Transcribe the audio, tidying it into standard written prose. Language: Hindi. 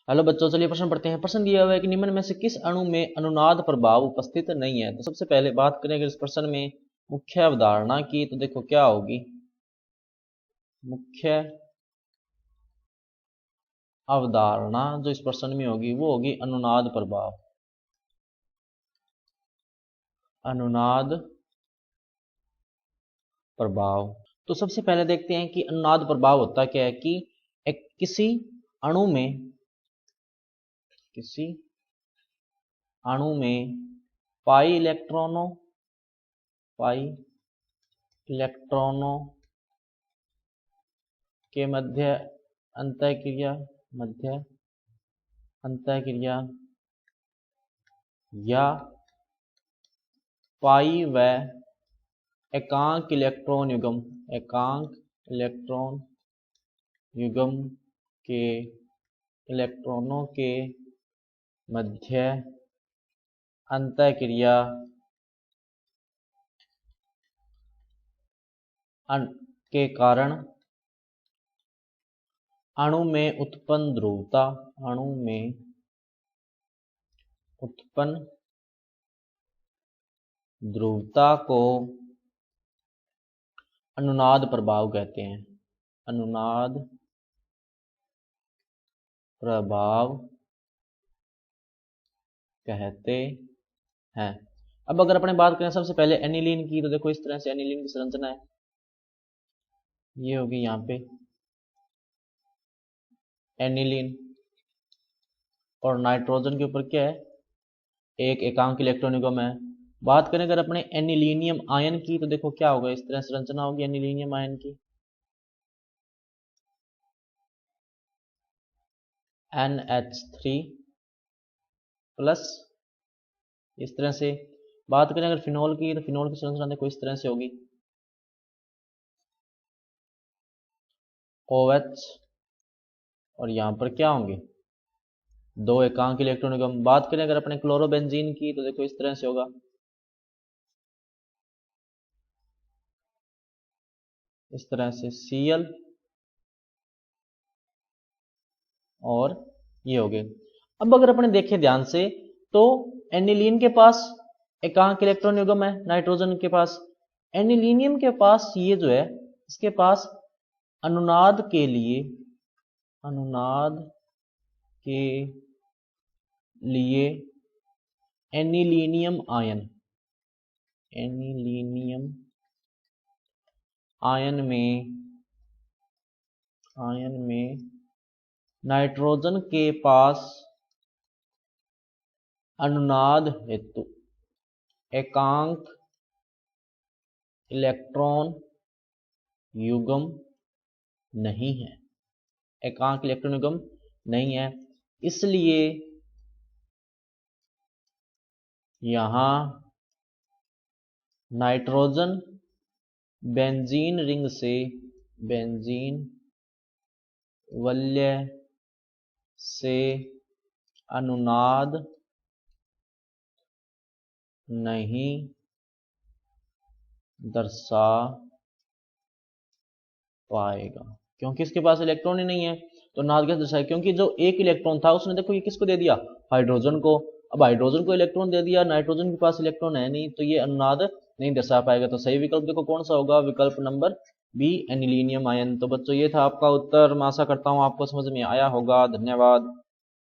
हेलो बच्चों, चलिए प्रश्न पढ़ते हैं। प्रश्न दिया हुआ है कि निम्न में से किस अणु में अनुनाद प्रभाव उपस्थित नहीं है। तो सबसे पहले बात करेंगे इस प्रश्न में मुख्य अवधारणा की, तो देखो क्या होगी। मुख्य अवधारणा जो इस प्रश्न में होगी वो होगी अनुनाद प्रभाव। अनुनाद प्रभाव। तो सबसे पहले देखते हैं कि अनुनाद प्रभाव होता क्या है कि एक किसी अणु में पाई इलेक्ट्रॉनों के मध्य अंतःक्रिया या पाई व एकांक इलेक्ट्रॉन युग्म के इलेक्ट्रॉनों के मध्य अंतःक्रिया के कारण अणु में उत्पन्न ध्रुवता को अनुनाद प्रभाव कहते हैं। अनुनाद प्रभाव कहते हैं। अब अगर अपने बात करें सबसे पहले एनिलीन की, तो देखो इस तरह से एनिलीन की संरचना है। ये होगी यहाँ पे एनिलीन, और नाइट्रोजन के ऊपर क्या है, एक एकांक इलेक्ट्रॉन युग्म है। बात करें अगर अपने एनिलीनियम आयन की, तो देखो क्या होगा, इस तरह संरचना होगी एनिलीनियम आयन की। NH3 plus. इस तरह से बात करें अगर फिनोल की, तो फिनोल की संरचना देखो इस तरह से होगी OH, और यहां पर क्या होंगे, दो एकांक इलेक्ट्रॉन युग्म। बात करें अगर अपने क्लोरोबेंजीन की, तो देखो इस तरह से होगा, इस तरह से Cl, और ये हो गए। अब अगर अपने देखें ध्यान से, तो एनिलीन के पास एकांक इलेक्ट्रॉन युग्म है, नाइट्रोजन के पास। एनिलीनियम के पास ये जो है, इसके पास अनुनाद के लिए एनिलीनियम आयन में नाइट्रोजन के पास अनुनाद हेतु एकांक इलेक्ट्रॉन युग्म नहीं है, एकांक इलेक्ट्रॉन युग्म नहीं है। इसलिए यहां नाइट्रोजन बेंजीन रिंग से वलय से अनुनाद नहीं दर्शा पाएगा, क्योंकि इसके पास इलेक्ट्रॉन ही नहीं है। तो नाद कैसे दर्शाएगा, क्योंकि जो एक इलेक्ट्रॉन था उसने देखो ये किसको दे दिया, हाइड्रोजन को। अब हाइड्रोजन को इलेक्ट्रॉन दे दिया, नाइट्रोजन के पास इलेक्ट्रॉन है नहीं, तो ये अनुनाद नहीं दर्शा पाएगा। तो सही विकल्प देखो कौन सा होगा, विकल्प नंबर बी, एनिलीनियम आयन। तो बच्चों ये था आपका उत्तर। मैं आशा करता हूँ आपको समझ में आया होगा। धन्यवाद।